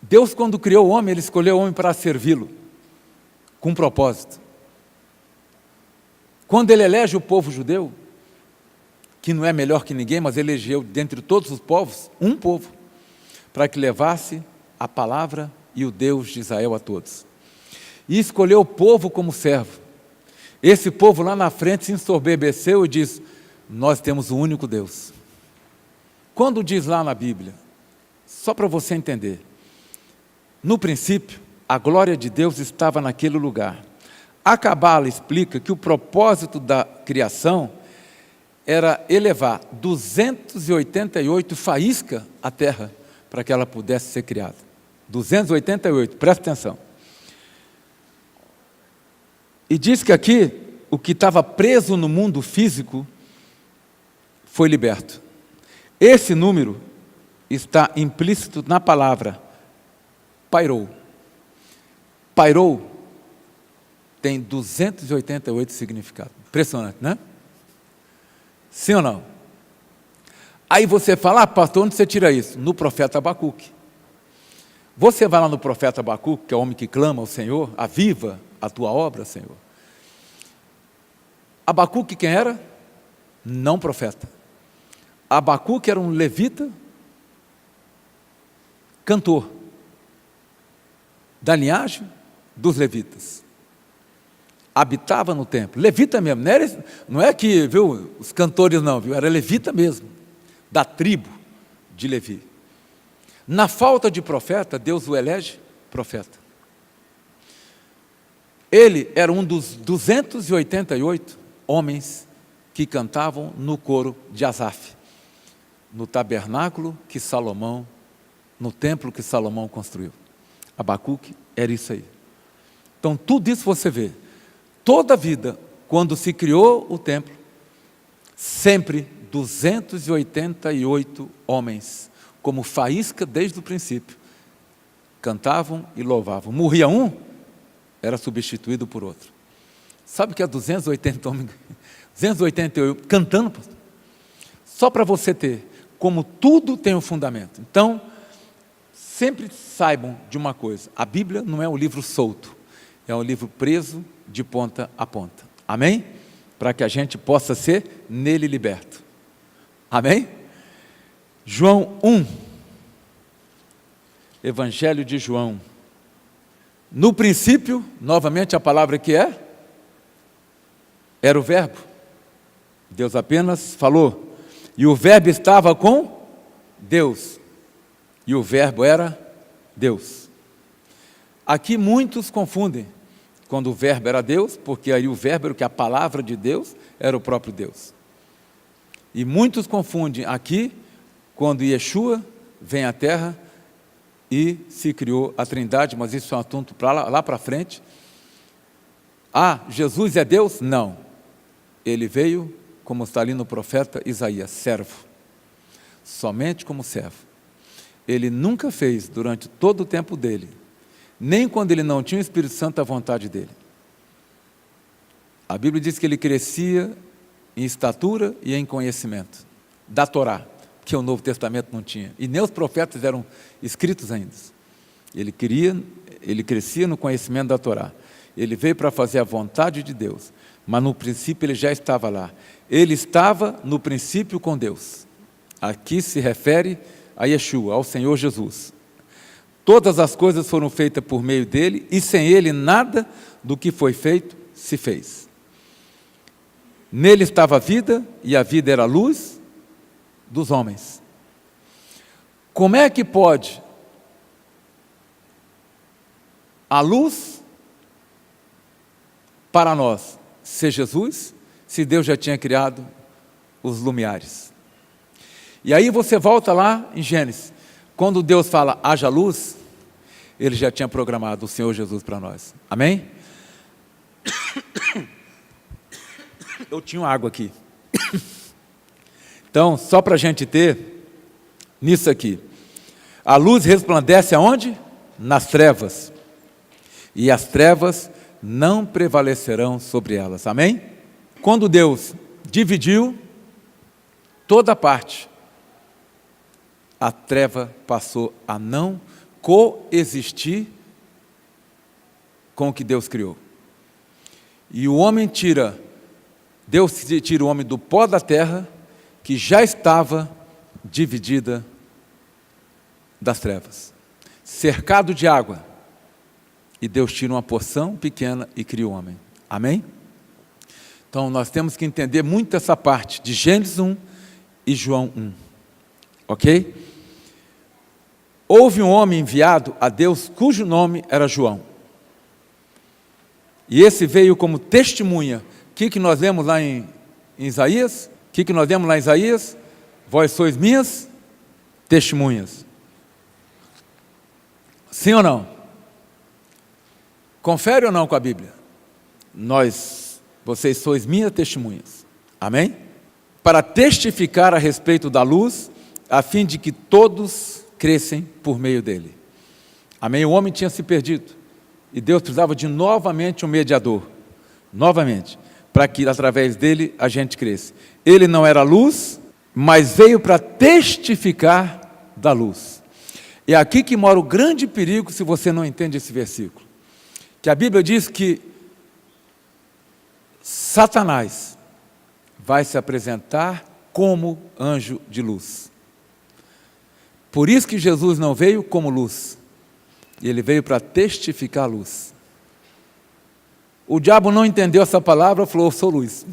Speaker 1: Deus, quando criou o homem, Ele escolheu o homem para servi-lo, com propósito. Quando Ele elege o povo judeu, que não é melhor que ninguém, mas elegeu dentre todos os povos, um povo, para que levasse a palavra e o Deus de Israel a todos. E escolheu o povo como servo. Esse povo lá na frente se ensoberbeceu e diz: nós temos o único Deus. Quando diz lá na Bíblia, só para você entender, no princípio, a glória de Deus estava naquele lugar. A Cabala explica que o propósito da criação era elevar 288 faíscas à terra para que ela pudesse ser criada. 288, presta atenção. E diz que aqui, o que estava preso no mundo físico foi liberto. Esse número está implícito na palavra pairou. Pairou tem 288 significados. Impressionante, né? Sim ou não? Aí você fala: pastor, onde você tira isso? No profeta Abacuque. Você vai lá no profeta Abacuque, que é o homem que clama ao Senhor: aviva a tua obra, Senhor. Abacuque quem era? Não profeta. Abacuque era um levita, cantor, da linhagem dos levitas. Habitava no templo, levita mesmo, não é que, viu, os cantores não, viu, era levita mesmo, da tribo de Levi. Na falta de profeta, Deus o elege profeta. Ele era um dos 288 homens que cantavam no coro de Asaf, no tabernáculo que Salomão, no templo que Salomão construiu. Abacuque era isso aí. Então tudo isso você vê. Toda a vida, quando se criou o templo, sempre 288 homens, como faísca desde o princípio, cantavam e louvavam. Morria um, era substituído por outro. Sabe o que é 280 homens? 288 cantando, pastor? Só para você ter, como tudo tem um fundamento. Então, sempre saibam de uma coisa: a Bíblia não é um livro solto, é um livro preso de ponta a ponta. Amém? Para que a gente possa ser nele liberto. Amém? João 1. Evangelho de João. No princípio, novamente a palavra que era o verbo. Deus apenas falou. E o verbo estava com Deus. E o verbo era Deus. Aqui muitos confundem quando o verbo era Deus, porque aí o verbo era o que a palavra de Deus era o próprio Deus. E muitos confundem aqui quando Yeshua vem à terra e se criou a Trindade, mas isso é um assunto lá para frente. Jesus é Deus? Não. Ele veio, como está ali no profeta Isaías, servo. Somente como servo. Ele nunca fez, durante todo o tempo dele, nem quando ele não tinha o Espírito Santo, a vontade dele. A Bíblia diz que ele crescia em estatura e em conhecimento da Torá, que o Novo Testamento não tinha, e nem os profetas eram escritos ainda. Ele crescia no conhecimento da Torá. Ele veio para fazer a vontade de Deus, mas no princípio ele já estava lá. Ele estava no princípio com Deus. Aqui se refere a Yeshua, ao Senhor Jesus. Todas as coisas foram feitas por meio dele, e sem ele nada do que foi feito se fez. Nele estava a vida, e a vida era a luz dos homens. Como é que pode a luz para nós ser Jesus, se Deus já tinha criado os lumiares? E aí você volta lá em Gênesis, quando Deus fala, haja luz, Ele já tinha programado o Senhor Jesus para nós. Amém? Eu tinha água aqui. Então, só para a gente ter, nisso aqui, a luz resplandece aonde? Nas trevas. E as trevas não prevalecerão sobre elas. Amém? Quando Deus dividiu toda a parte, a treva passou a não coexistir com o que Deus criou. E o homem Deus tira o homem do pó da terra, que já estava dividida das trevas, cercado de água. E Deus tira uma porção pequena e cria o homem. Amém? Então nós temos que entender muito essa parte de Gênesis 1 e João 1. Ok? Houve um homem enviado a Deus cujo nome era João. E esse veio como testemunha. O que nós lemos lá em Isaías? O que nós lemos lá em Isaías? Vós sois minhas testemunhas. Sim ou não? Confere ou não com a Bíblia? Vocês sois minhas testemunhas. Amém? Para testificar a respeito da luz, a fim de que todos crescem por meio dele. Amém? O homem tinha se perdido. E Deus precisava de novamente um mediador. Novamente. Para que através dele a gente cresça. Ele não era luz, mas veio para testificar da luz. É aqui que mora o grande perigo se você não entende esse versículo. Que a Bíblia diz que Satanás vai se apresentar como anjo de luz. Por isso que Jesus não veio como luz. Ele veio para testificar a luz. O diabo não entendeu essa palavra, falou, eu sou luz.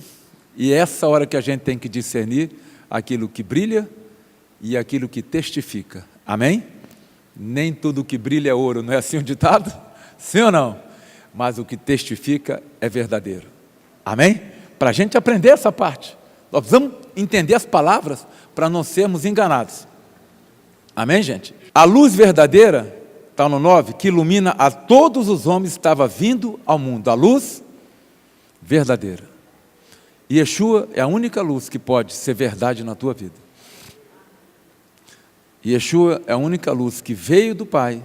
Speaker 1: E é essa hora que a gente tem que discernir aquilo que brilha e aquilo que testifica. Amém? Nem tudo que brilha é ouro, não é assim o ditado? Sim ou não? Mas o que testifica é verdadeiro. Amém? Para a gente aprender essa parte, nós precisamos entender as palavras para não sermos enganados. Amém, gente? A luz verdadeira, está no 9, que ilumina a todos os homens, estava vindo ao mundo. A luz verdadeira. E Yeshua é a única luz que pode ser verdade na tua vida. E Yeshua é a única luz que veio do Pai,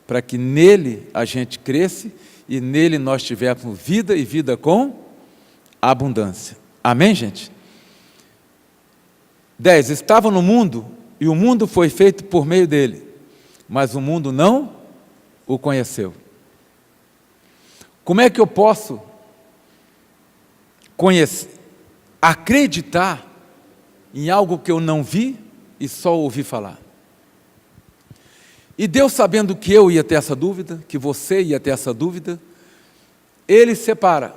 Speaker 1: para que nele a gente cresça e nele nós tivéssemos vida e vida com abundância. Amém, gente? 10. Estava no mundo e o mundo foi feito por meio dele, mas o mundo não o conheceu. Como é que eu posso acreditar em algo que eu não vi e só ouvi falar? E Deus, sabendo que eu ia ter essa dúvida, que você ia ter essa dúvida, Ele separa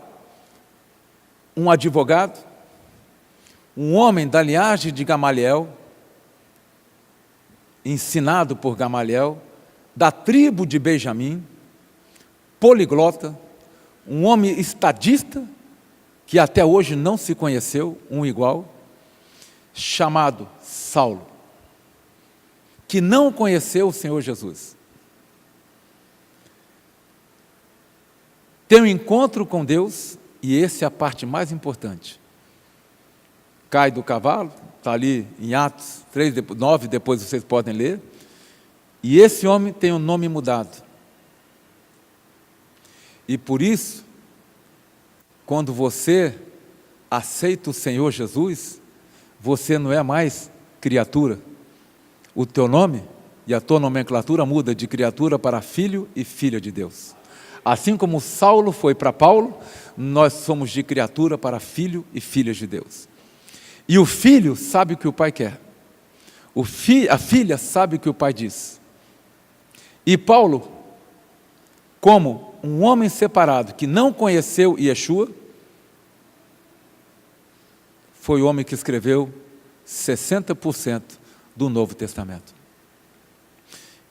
Speaker 1: um advogado, um homem da linhagem de Gamaliel, ensinado por Gamaliel, da tribo de Benjamim, poliglota, um homem estadista, que até hoje não se conheceu, um igual, chamado Saulo, que não conheceu o Senhor Jesus. Tem um encontro com Deus, e essa é a parte mais importante. Cai do cavalo, está ali em Atos 3, 9, depois vocês podem ler, e esse homem tem o nome mudado. E por isso, quando você aceita o Senhor Jesus, você não é mais criatura. O teu nome e a tua nomenclatura muda de criatura para filho e filha de Deus. Assim como Saulo foi para Paulo, nós somos de criatura para filho e filha de Deus. E o filho sabe o que o pai quer. A filha sabe o que o pai diz. E Paulo, como um homem separado que não conheceu Yeshua, foi o homem que escreveu 60% do Novo Testamento.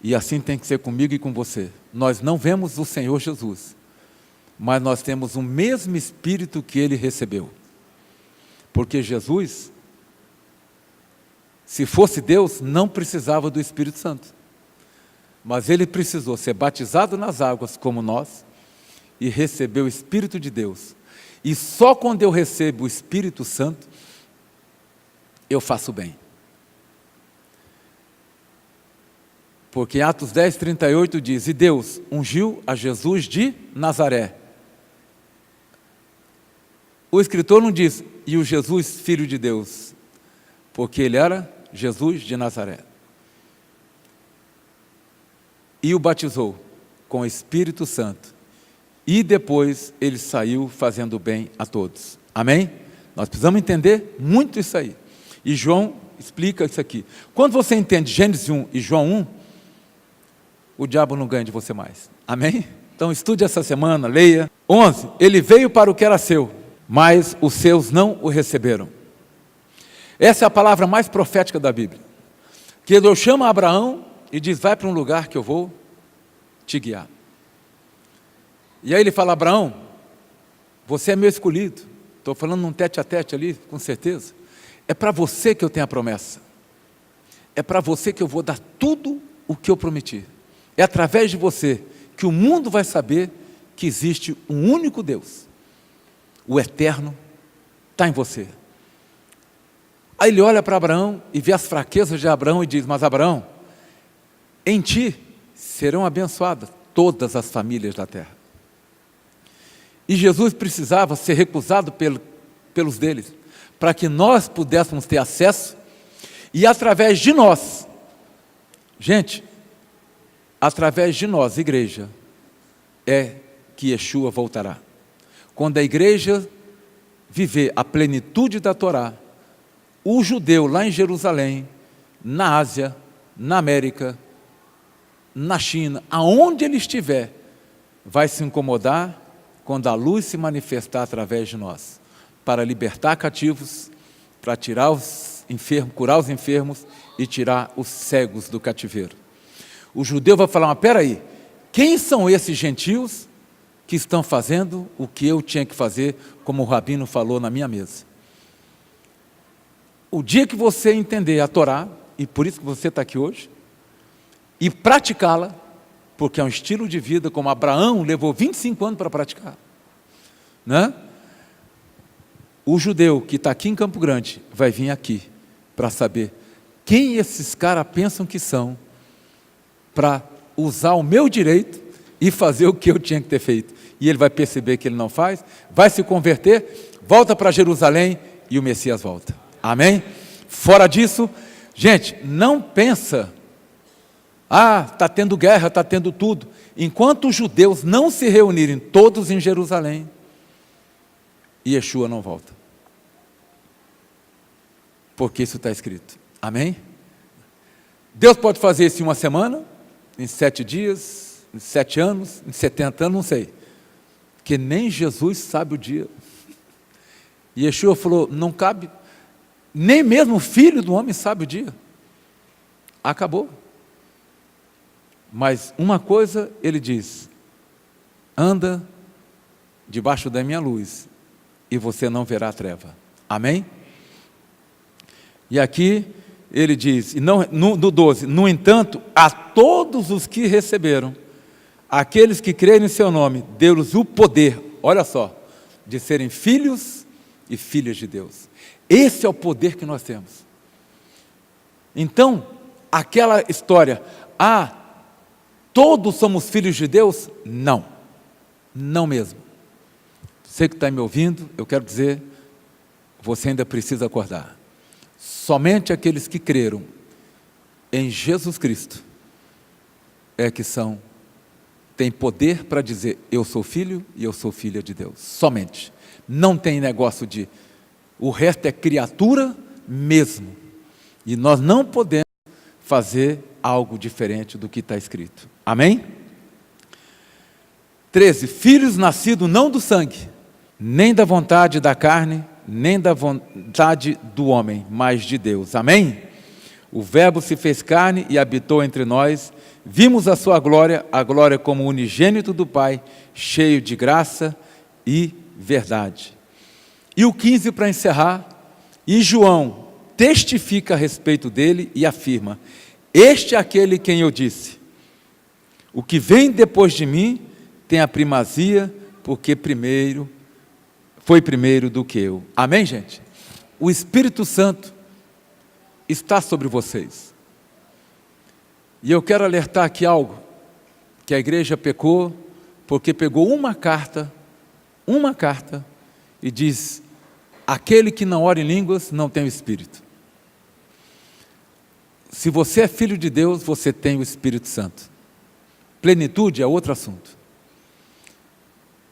Speaker 1: E assim tem que ser comigo e com você. Nós não vemos o Senhor Jesus, mas nós temos o mesmo Espírito que Ele recebeu. Porque Jesus, se fosse Deus, não precisava do Espírito Santo. Mas Ele precisou ser batizado nas águas como nós e receber o Espírito de Deus. E só quando eu recebo o Espírito Santo, eu faço bem. Porque em Atos 10, 38 diz, e Deus ungiu a Jesus de Nazaré. O escritor não diz, e o Jesus, filho de Deus, porque ele era Jesus de Nazaré. E o batizou com o Espírito Santo. E depois ele saiu fazendo bem a todos. Amém? Nós precisamos entender muito isso aí. E João explica isso aqui. Quando você entende Gênesis 1 e João 1, o diabo não ganha de você mais. Amém? Então estude essa semana, leia. 11. Ele veio para o que era seu, mas os seus não o receberam. Essa é a palavra mais profética da Bíblia. Que Deus chama Abraão e diz, vai para um lugar que eu vou te guiar. E aí ele fala, Abraão, você é meu escolhido. Estou falando num tete a tete ali, com certeza. É para você que eu tenho a promessa. É para você que eu vou dar tudo o que eu prometi. É através de você que o mundo vai saber que existe um único Deus. O eterno está em você. Aí ele olha para Abraão e vê as fraquezas de Abraão e diz, mas Abraão, em ti serão abençoadas todas as famílias da terra. E Jesus precisava ser recusado pelos deles, para que nós pudéssemos ter acesso, e através de nós, gente, através de nós, igreja, é que Yeshua voltará. Quando a igreja viver a plenitude da Torá, o judeu lá em Jerusalém, na Ásia, na América, na China, aonde ele estiver, vai se incomodar quando a luz se manifestar através de nós, para libertar cativos, para tirar os enfermos, curar os enfermos e tirar os cegos do cativeiro. O judeu vai falar, mas peraí, quem são esses gentios que estão fazendo o que eu tinha que fazer, como o rabino falou na minha mesa? O dia que você entender a Torá, e por isso que você está aqui hoje, e praticá-la, porque é um estilo de vida, como Abraão levou 25 anos para praticar, né? O judeu que está aqui em Campo Grande vai vir aqui para saber quem esses caras pensam que são, para usar o meu direito e fazer o que eu tinha que ter feito. E ele vai perceber que ele não faz, vai se converter, volta para Jerusalém e o Messias volta. Amém? Fora disso, gente, não pensa, está tendo guerra, está tendo tudo. Enquanto os judeus não se reunirem todos em Jerusalém, Yeshua não volta. Porque isso está escrito. Amém? Deus pode fazer isso em uma semana, em 7 dias, em 7 anos, em 70 anos, não sei. Que nem Jesus sabe o dia. E Yeshua falou, não cabe, nem mesmo o filho do homem sabe o dia. Acabou. Mas uma coisa ele diz, anda debaixo da minha luz e você não verá a treva. Amém? E aqui ele diz, no 12, no entanto, a todos os que receberam, aqueles que creem em seu nome, deu-lhes o poder, olha só, de serem filhos e filhas de Deus. Esse é o poder que nós temos. Então, aquela história, todos somos filhos de Deus? Não, não mesmo. Você que está me ouvindo, eu quero dizer, você ainda precisa acordar. Somente aqueles que creram em Jesus Cristo é que têm poder para dizer, eu sou filho e eu sou filha de Deus. Somente. Não tem negócio o resto é criatura mesmo. E nós não podemos fazer algo diferente do que está escrito. Amém? 13. Filhos nascidos não do sangue, nem da vontade da carne, nem da vontade do homem, mas de Deus. Amém? O Verbo se fez carne e habitou entre nós. Vimos a sua glória, a glória como unigênito do Pai, cheio de graça e verdade. E o 15 para encerrar, e João testifica a respeito dele e afirma: este é aquele quem eu disse, o que vem depois de mim tem a primazia, porque foi primeiro do que eu. Amém, gente? O Espírito Santo está sobre vocês. E eu quero alertar aqui algo, que a igreja pecou, porque pegou uma carta, e diz: aquele que não ora em línguas não tem o Espírito. Se você é filho de Deus, você tem o Espírito Santo. Plenitude é outro assunto.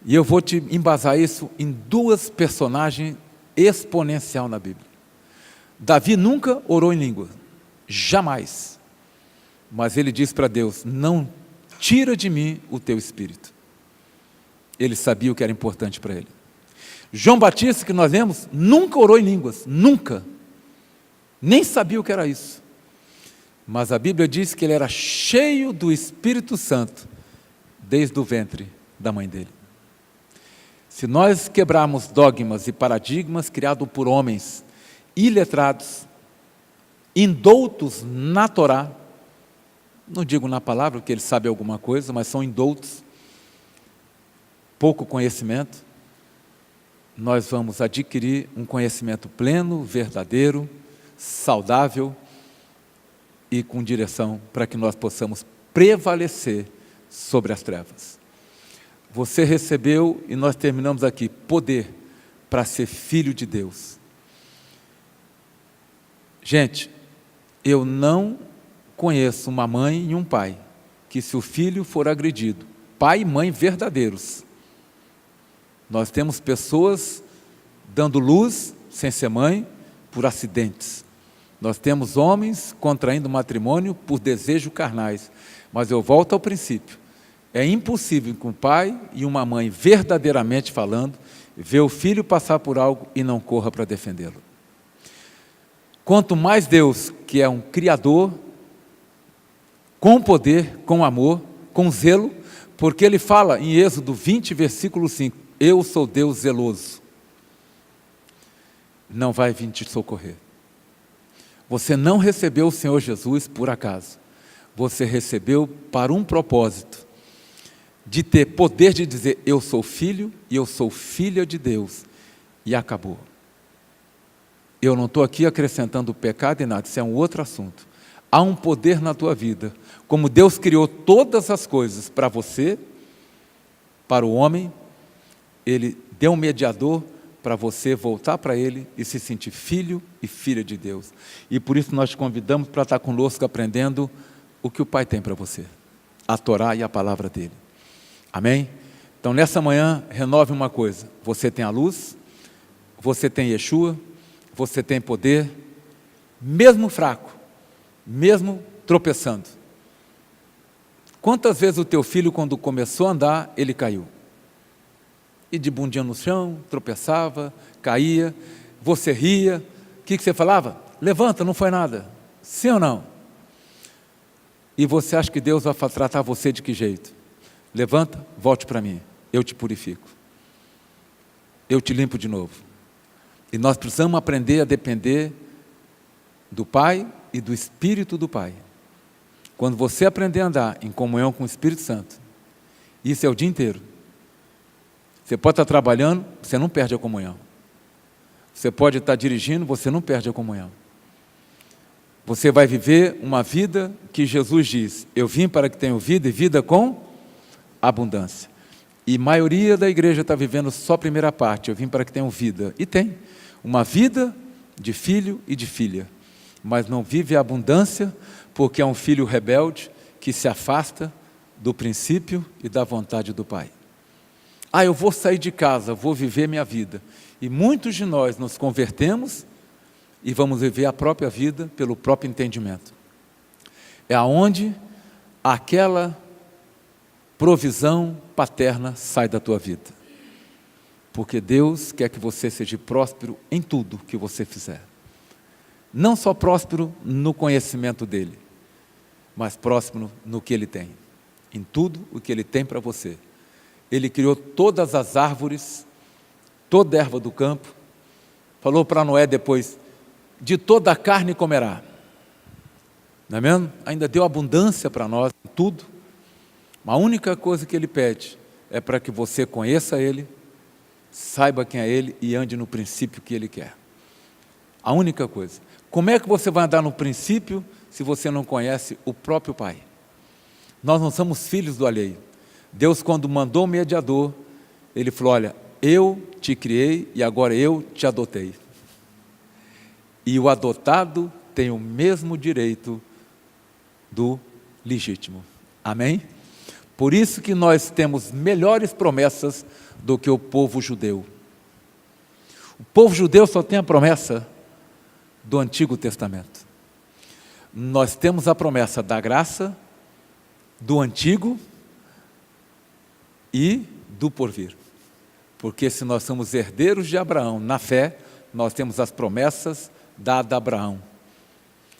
Speaker 1: E eu vou te embasar isso em duas personagens exponencial na Bíblia. Davi nunca orou em língua, jamais. Mas ele disse para Deus: não tira de mim o teu Espírito. Ele sabia o que era importante para ele. João Batista, que nós lemos, nunca orou em línguas, nunca. Nem sabia o que era isso. Mas a Bíblia diz que ele era cheio do Espírito Santo, desde o ventre da mãe dele. Se nós quebrarmos dogmas e paradigmas criados por homens iletrados, indoutos na Torá, não digo na palavra, porque eles sabem alguma coisa, mas são indoutos, pouco conhecimento, nós vamos adquirir um conhecimento pleno, verdadeiro, saudável e com direção para que nós possamos prevalecer sobre as trevas. Você recebeu, e nós terminamos aqui, poder para ser filho de Deus. Gente, eu não conheço uma mãe e um pai que, se o filho for agredido, pai e mãe verdadeiros, nós temos pessoas dando luz sem ser mãe por acidentes. Nós temos homens contraindo matrimônio por desejos carnais. Mas eu volto ao princípio. É impossível que um pai e uma mãe, verdadeiramente falando, vê o filho passar por algo e não corra para defendê-lo. Quanto mais Deus, que é um Criador, com poder, com amor, com zelo, porque Ele fala em Êxodo 20, versículo 5, eu sou Deus zeloso, não vai vir te socorrer. Você não recebeu o Senhor Jesus por acaso. Você recebeu para um propósito, de ter poder de dizer, eu sou filho e eu sou filha de Deus, e acabou. Eu não estou aqui acrescentando pecado e nada, isso é um outro assunto. Há um poder na tua vida, como Deus criou todas as coisas para você, para o homem, Ele deu um mediador para você voltar para Ele e se sentir filho e filha de Deus. E por isso nós te convidamos para estar conosco aprendendo o que o Pai tem para você, a Torá e a palavra dEle. Amém? Então nessa manhã, renove uma coisa, você tem a luz, você tem Yeshua, você tem poder, mesmo fraco, mesmo tropeçando. Quantas vezes o teu filho, quando começou a andar, ele caiu? E de bundinha no chão, tropeçava, caía, você ria, o que você falava? Levanta, não foi nada. Sim ou não? E você acha que Deus vai tratar você de que jeito? Levanta, volte para mim, eu te purifico. Eu te limpo de novo. E nós precisamos aprender a depender do Pai e do Espírito do Pai. Quando você aprender a andar em comunhão com o Espírito Santo, isso é o dia inteiro. Você pode estar trabalhando, você não perde a comunhão. Você pode estar dirigindo, você não perde a comunhão. Você vai viver uma vida que Jesus diz, eu vim para que tenham vida e vida com abundância. E a maioria da igreja está vivendo só a primeira parte, eu vim para que tenham vida. E tem, uma vida de filho e de filha. Mas não vive a abundância, porque é um filho rebelde que se afasta do princípio e da vontade do Pai. Eu vou sair de casa, vou viver minha vida. E muitos de nós nos convertemos e vamos viver a própria vida pelo próprio entendimento. É aonde aquela provisão paterna sai da tua vida. Porque Deus quer que você seja próspero em tudo que você fizer. Não só próspero no conhecimento dEle, mas próspero no que Ele tem. Em tudo o que Ele tem para você. Ele criou todas as árvores, toda a erva do campo. Falou para Noé depois, de toda a carne comerá. Não é mesmo? Ainda deu abundância para nós, tudo. A única coisa que Ele pede é para que você conheça Ele, saiba quem é Ele e ande no princípio que Ele quer. A única coisa. Como é que você vai andar no princípio se você não conhece o próprio Pai? Nós não somos filhos do alheio. Deus, quando mandou o mediador, Ele falou, olha, eu te criei e agora eu te adotei. E o adotado tem o mesmo direito do legítimo. Amém? Por isso que nós temos melhores promessas do que o povo judeu. O povo judeu só tem a promessa do Antigo Testamento. Nós temos a promessa da graça, do Antigo e do porvir. Porque se nós somos herdeiros de Abraão na fé, nós temos as promessas dadas a Abraão.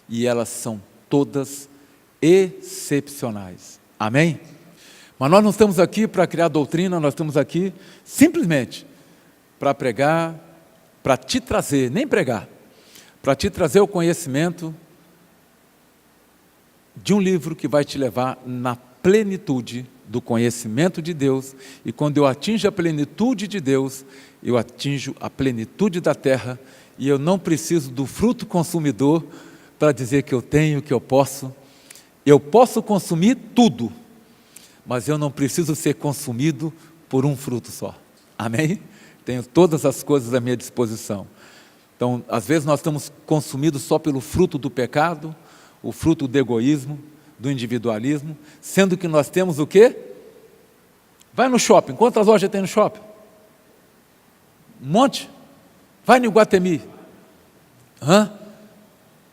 Speaker 1: E elas são todas excepcionais. Amém? Mas nós não estamos aqui para criar doutrina, nós estamos aqui simplesmente para pregar, para te trazer, nem pregar, para te trazer o conhecimento de um livro que vai te levar na plenitude do conhecimento de Deus. E quando eu atinjo a plenitude de Deus, eu atinjo a plenitude da terra, e eu não preciso do fruto consumidor para dizer que eu tenho, que eu posso. Eu posso consumir tudo, mas eu não preciso ser consumido por um fruto só. Amém? Tenho todas as coisas à minha disposição. Então, às vezes nós estamos consumidos só pelo fruto do pecado, o fruto do egoísmo, do individualismo, sendo que nós temos o quê? Vai no shopping, quantas lojas tem no shopping? Um monte. Vai no Iguatemi.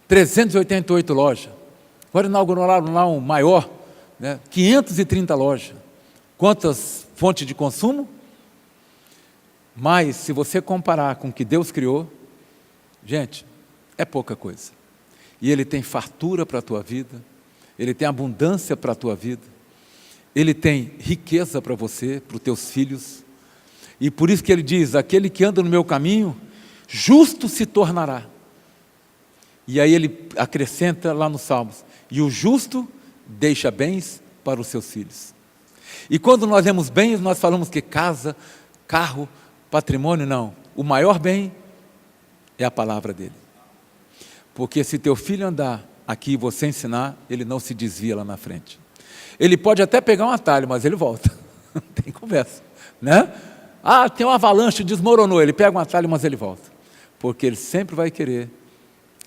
Speaker 1: 388 lojas. Agora inauguraram lá um maior, né? 530 lojas. Quantas fontes de consumo? Mas, se você comparar com o que Deus criou, gente, é pouca coisa. E Ele tem fartura para a tua vida, Ele tem abundância para a tua vida, Ele tem riqueza para você, para os teus filhos. E por isso que Ele diz, aquele que anda no meu caminho, justo se tornará. E aí Ele acrescenta lá nos Salmos, e o justo deixa bens para os seus filhos. E quando nós lemos bens, nós falamos que casa, carro, patrimônio, não. O maior bem é a palavra dele. Porque se teu filho andar aqui e você ensinar, ele não se desvia lá na frente. Ele pode até pegar um atalho, mas ele volta. Não tem conversa, né? Ah, tem uma avalanche, desmoronou. Ele pega um atalho, mas ele volta. Porque ele sempre vai querer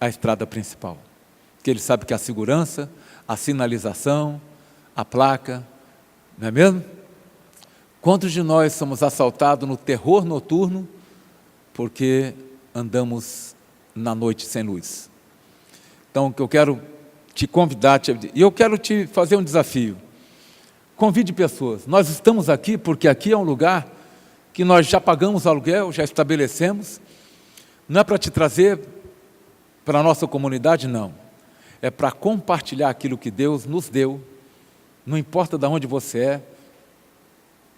Speaker 1: a estrada principal. Porque ele sabe que a segurança, a sinalização, a placa, não é mesmo? Quantos de nós somos assaltados no terror noturno porque andamos na noite sem luz? Então, o que eu quero te convidar, e eu quero te fazer um desafio. Convide pessoas. Nós estamos aqui porque aqui é um lugar que nós já pagamos aluguel, já estabelecemos. Não é para te trazer para a nossa comunidade, não. É para compartilhar aquilo que Deus nos deu. Não importa de onde você é,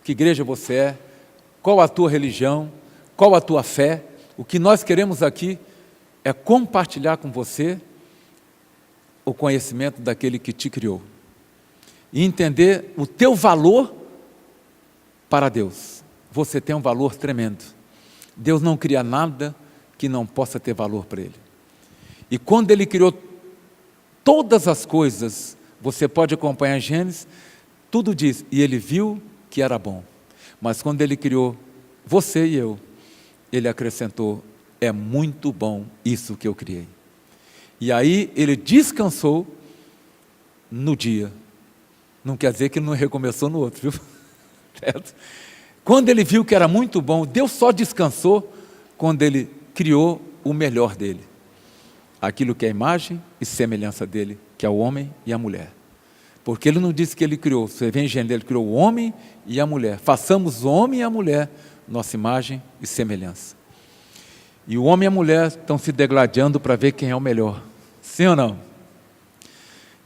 Speaker 1: que igreja você é, qual a tua religião, qual a tua fé. O que nós queremos aqui é compartilhar com você o conhecimento daquele que te criou. E entender o teu valor para Deus. Você tem um valor tremendo. Deus não cria nada que não possa ter valor para Ele. E quando Ele criou todas as coisas, você pode acompanhar em Gênesis, tudo diz, e Ele viu que era bom. Mas quando Ele criou você e eu, Ele acrescentou, é muito bom isso que eu criei. E aí Ele descansou no dia. Não quer dizer que Ele não recomeçou no outro, viu? Certo? Quando Ele viu que era muito bom, Deus só descansou quando Ele criou o melhor dEle. Aquilo que é a imagem e semelhança dEle, que é o homem e a mulher. Porque Ele não disse que Ele criou, você vê em Gênesis, Ele criou o homem e a mulher. Façamos o homem e a mulher nossa imagem e semelhança. E o homem e a mulher estão se degladiando para ver quem é o melhor. Sim ou não?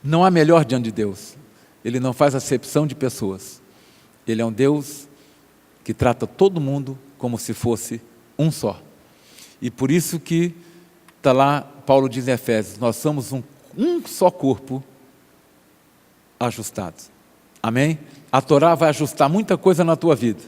Speaker 1: Não há melhor diante de Deus. Ele não faz acepção de pessoas. Ele é um Deus que trata todo mundo como se fosse um só. E por isso que está lá, Paulo diz em Efésios, nós somos um só corpo ajustado. Amém? A Torá vai ajustar muita coisa na tua vida.